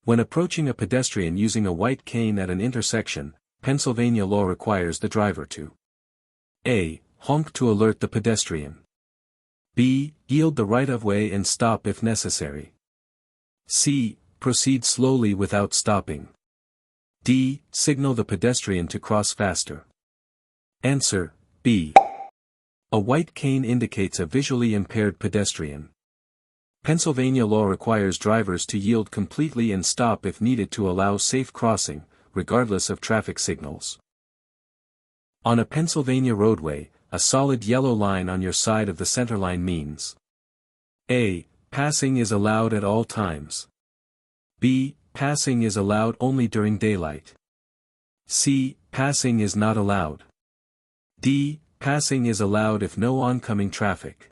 When approaching a pedestrian using a white cane at an intersection, Pennsylvania law requires the driver to A. Honk to alert the pedestrian. B. Yield the right-of-way and stop if necessary. C. Proceed slowly without stopping. D. Signal the pedestrian to cross faster. Answer, B. A white cane indicates a visually impaired pedestrian. Pennsylvania law requires drivers to yield completely and stop if needed to allow safe crossing, regardless of traffic signals. On a Pennsylvania roadway, a solid yellow line on your side of the centerline means A. Passing is allowed at all times. B. Passing is allowed only during daylight. C. Passing is not allowed. D. Passing is allowed if no oncoming traffic.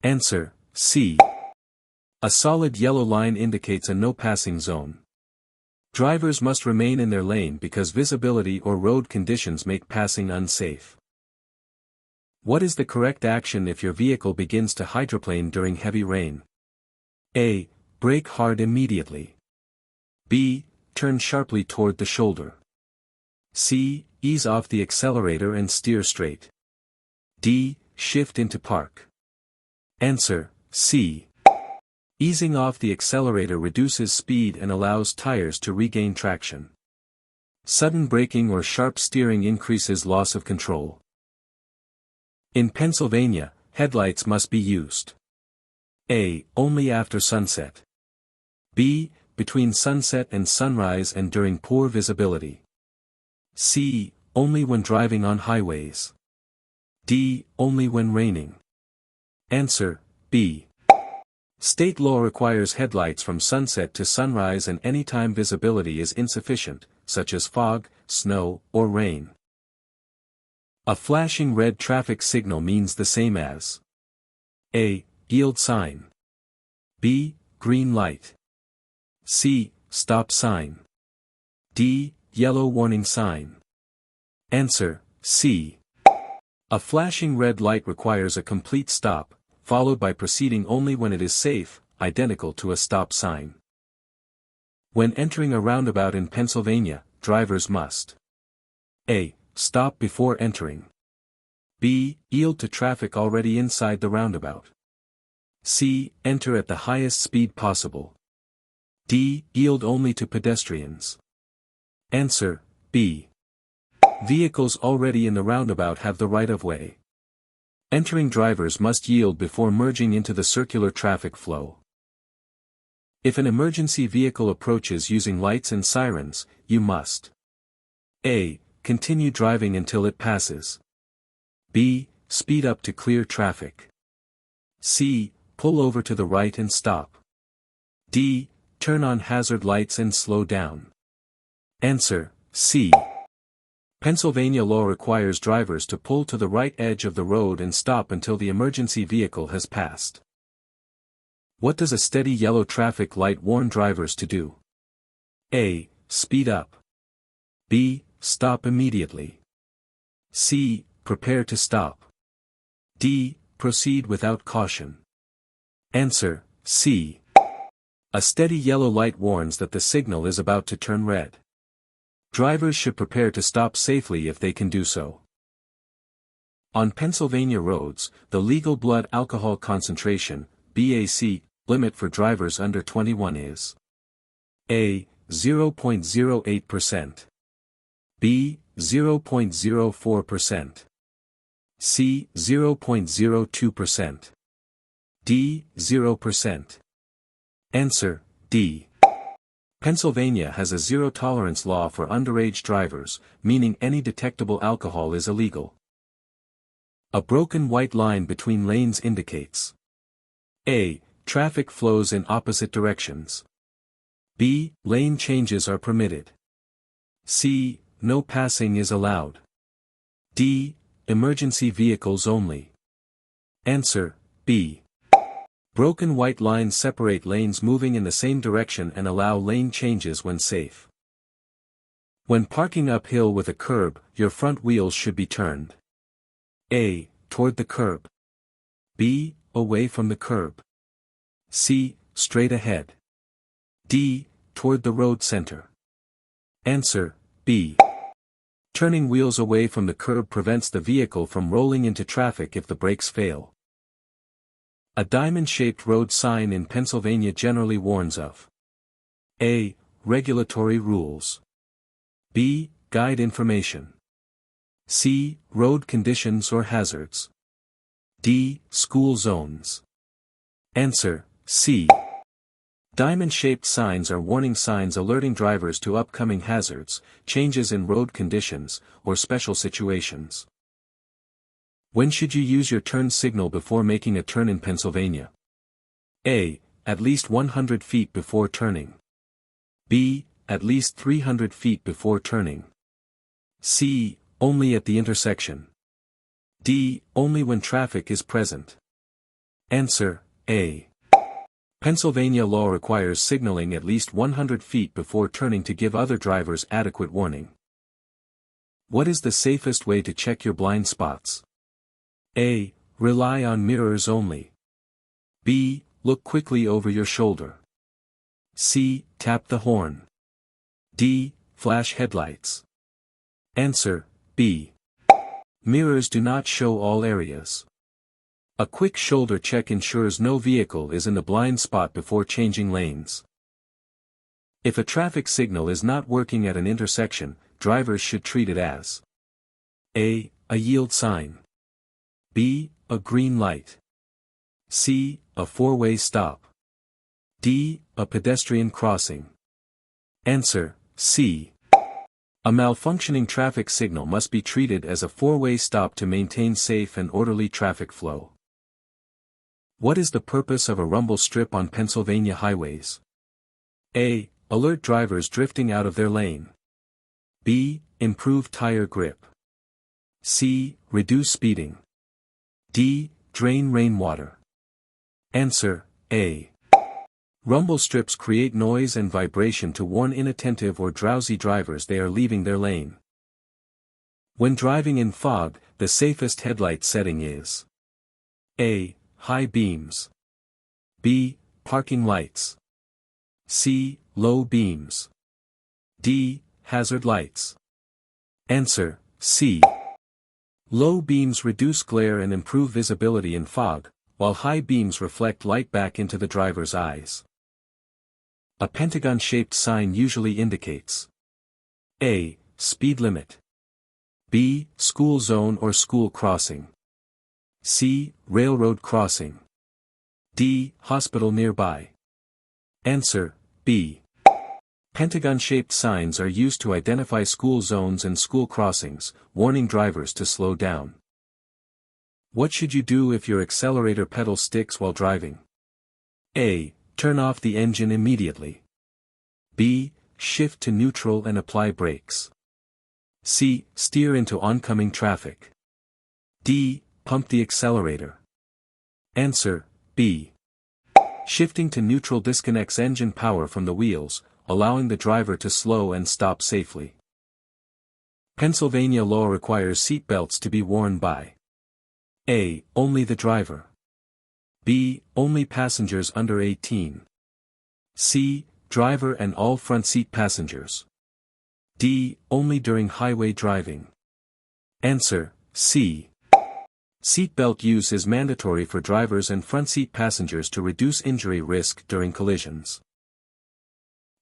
Answer, C. A solid yellow line indicates a no-passing zone. Drivers must remain in their lane because visibility or road conditions make passing unsafe. What is the correct action if your vehicle begins to hydroplane during heavy rain? A. Brake hard immediately. B. Turn sharply toward the shoulder. C. Ease off the accelerator and steer straight. D. Shift into park. Answer, C. Easing off the accelerator reduces speed and allows tires to regain traction. Sudden braking or sharp steering increases loss of control. In Pennsylvania, headlights must be used. A. Only after sunset. B. Between sunset and sunrise and during poor visibility. C. Only when driving on highways. D. Only when raining. Answer, B. State law requires headlights from sunset to sunrise and anytime visibility is insufficient, such as fog, snow, or rain. A flashing red traffic signal means the same as A. Yield sign. B. Green light. C. Stop sign. D. Yellow warning sign. Answer, C. A flashing red light requires a complete stop, followed by proceeding only when it is safe, identical to a stop sign. When entering a roundabout in Pennsylvania, drivers must A. Stop before entering. B. Yield to traffic already inside the roundabout. C. Enter at the highest speed possible. D. Yield only to pedestrians. Answer, B. Vehicles already in the roundabout have the right-of-way. Entering drivers must yield before merging into the circular traffic flow. If an emergency vehicle approaches using lights and sirens, you must A. Continue driving until it passes. B. Speed up to clear traffic. C. Pull over to the right and stop. D. Turn on hazard lights and slow down. Answer, C. Pennsylvania law requires drivers to pull to the right edge of the road and stop until the emergency vehicle has passed. What does a steady yellow traffic light warn drivers to do? A. Speed up. B. Stop immediately. C. Prepare to stop. D. Proceed without caution. Answer, C. A steady yellow light warns that the signal is about to turn red. Drivers should prepare to stop safely if they can do so. On Pennsylvania roads, the legal blood alcohol concentration, BAC, limit for drivers under 21 is A. 0.08%. B. 0.04%. C. 0.02%. D. 0%. Answer, D. Pennsylvania has a zero-tolerance law for underage drivers, meaning any detectable alcohol is illegal. A broken white line between lanes indicates A. Traffic flows in opposite directions. B. Lane changes are permitted. C. No passing is allowed. D. Emergency vehicles only. Answer, B. Broken white lines separate lanes moving in the same direction and allow lane changes when safe. When parking uphill with a curb, your front wheels should be turned A. Toward the curb. B. Away from the curb. C. Straight ahead. D. toward the road center. Answer, B. Turning wheels away from the curb prevents the vehicle from rolling into traffic if the brakes fail. A diamond-shaped road sign in Pennsylvania generally warns of A. Regulatory rules. B. Guide information. C. Road conditions or hazards. D. School zones. Answer, C. Diamond-shaped signs are warning signs alerting drivers to upcoming hazards, changes in road conditions, or special situations. When should you use your turn signal before making a turn in Pennsylvania? A. At least 100 feet before turning. B. At least 300 feet before turning. C. Only at the intersection. D. Only when traffic is present. Answer, A. Pennsylvania law requires signaling at least 100 feet before turning to give other drivers adequate warning. What is the safest way to check your blind spots? A. Rely on mirrors only. B. Look quickly over your shoulder. C. Tap the horn. D. Flash headlights. Answer, B. Mirrors do not show all areas. A quick shoulder check ensures no vehicle is in the blind spot before changing lanes. If a traffic signal is not working at an intersection, drivers should treat it as A. A yield sign. B. A green light. C. A four-way stop. D. A pedestrian crossing. Answer, C. A malfunctioning traffic signal must be treated as a four-way stop to maintain safe and orderly traffic flow. What is the purpose of a rumble strip on Pennsylvania highways? A. Alert drivers drifting out of their lane. B. Improve tire grip. C. Reduce speeding. D. Drain rainwater. Answer, A. Rumble strips create noise and vibration to warn inattentive or drowsy drivers they are leaving their lane. When driving in fog, the safest headlight setting is A. High beams. B. Parking lights. C. Low beams. D. Hazard lights. Answer, C. Low beams reduce glare and improve visibility in fog, while high beams reflect light back into the driver's eyes. A pentagon-shaped sign usually indicates A. Speed limit. B. School zone or school crossing. C. Railroad crossing. D. Hospital nearby. Answer, B. Pentagon-shaped signs are used to identify school zones and school crossings, warning drivers to slow down. What should you do if your accelerator pedal sticks while driving? A. Turn off the engine immediately. B. Shift to neutral and apply brakes. C. Steer into oncoming traffic. D. Pump the accelerator. Answer, B. Shifting to neutral disconnects engine power from the wheels, allowing the driver to slow and stop safely. Pennsylvania law requires seat belts to be worn by A. Only the driver. B. Only passengers under 18. C. Driver and all front seat passengers. D. Only during highway driving. Answer, C. Seatbelt use is mandatory for drivers and front seat passengers to reduce injury risk during collisions.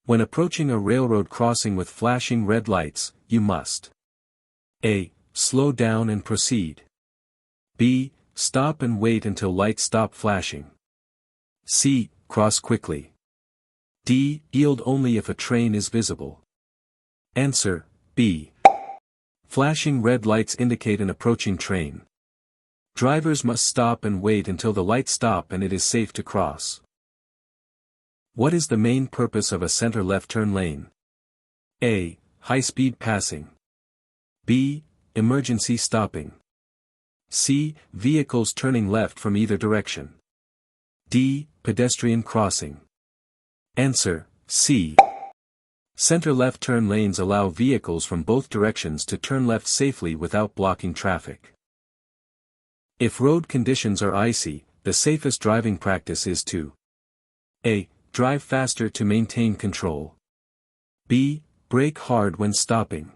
When approaching a railroad crossing with flashing red lights, you must A. Slow down and proceed. B. Stop and wait until lights stop flashing. C. Cross quickly. D. Yield only if a train is visible. Answer, B. Flashing red lights indicate an approaching train. Drivers must stop and wait until the lights stop and it is safe to cross. What is the main purpose of a center left turn lane? A. High-speed passing. B. Emergency stopping. C. Vehicles turning left from either direction. D. Pedestrian crossing. Answer, C. Center left turn lanes allow vehicles from both directions to turn left safely without blocking traffic. If road conditions are icy, the safest driving practice is to A. Drive faster to maintain control. B. Brake hard when stopping.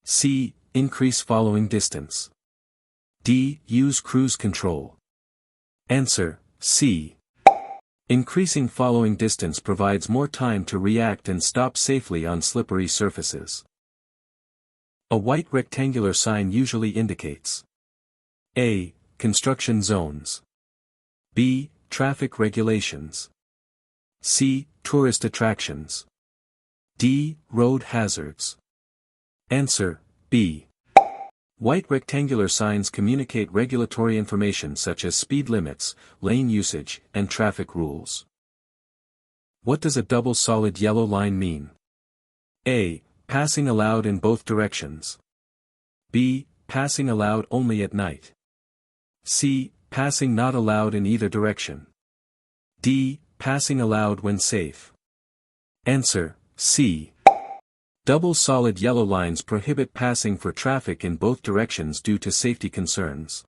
C. Increase following distance. D. Use cruise control. Answer, C. Increasing following distance provides more time to react and stop safely on slippery surfaces. A white rectangular sign usually indicates A. Construction zones. B. Traffic regulations. C. Tourist attractions. D. Road hazards. Answer, B. White rectangular signs communicate regulatory information such as speed limits, lane usage, and traffic rules. What does a double solid yellow line mean? A. Passing allowed in both directions. B. Passing allowed only at night. C. Passing not allowed in either direction. D. Passing allowed when safe. Answer, C. Double solid yellow lines prohibit passing for traffic in both directions due to safety concerns.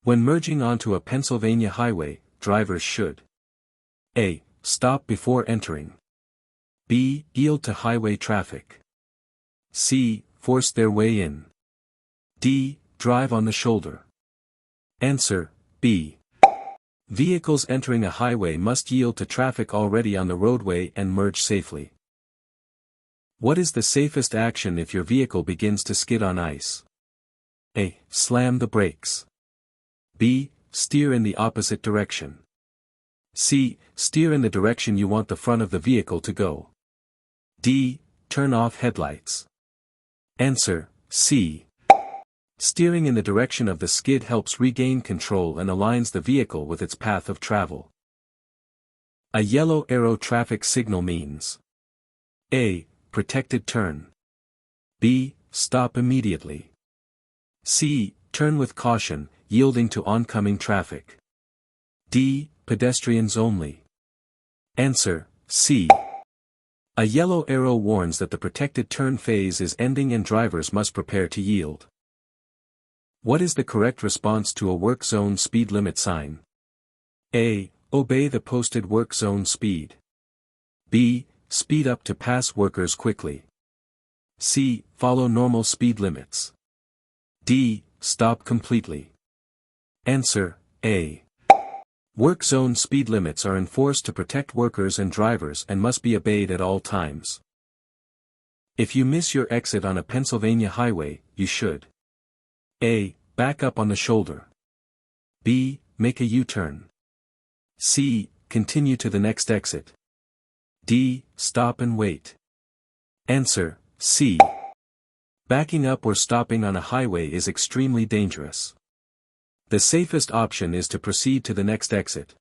When merging onto a Pennsylvania highway, drivers should A. Stop before entering. B. Yield to highway traffic. C. Force their way in. D. Drive on the shoulder. Answer, B. Vehicles entering a highway must yield to traffic already on the roadway and merge safely. What is the safest action if your vehicle begins to skid on ice? A. Slam the brakes. B. Steer in the opposite direction. C. Steer in the direction you want the front of the vehicle to go. D. Turn off headlights. Answer, C. Steering in the direction of the skid helps regain control and aligns the vehicle with its path of travel. A yellow arrow traffic signal means A. Protected turn. B. Stop immediately. C. Turn with caution, yielding to oncoming traffic. D. Pedestrians only. Answer, C. A yellow arrow warns that the protected turn phase is ending and drivers must prepare to yield. What is the correct response to a work zone speed limit sign? A. Obey the posted work zone speed. B. Speed up to pass workers quickly. C. Follow normal speed limits. D. Stop completely. Answer, A. Work zone speed limits are enforced to protect workers and drivers and must be obeyed at all times. If you miss your exit on a Pennsylvania highway, you should A. Back up on the shoulder. B. Make a U-turn. C. Continue to the next exit. D. Stop and wait. Answer, C. Backing up or stopping on a highway is extremely dangerous. The safest option is to proceed to the next exit.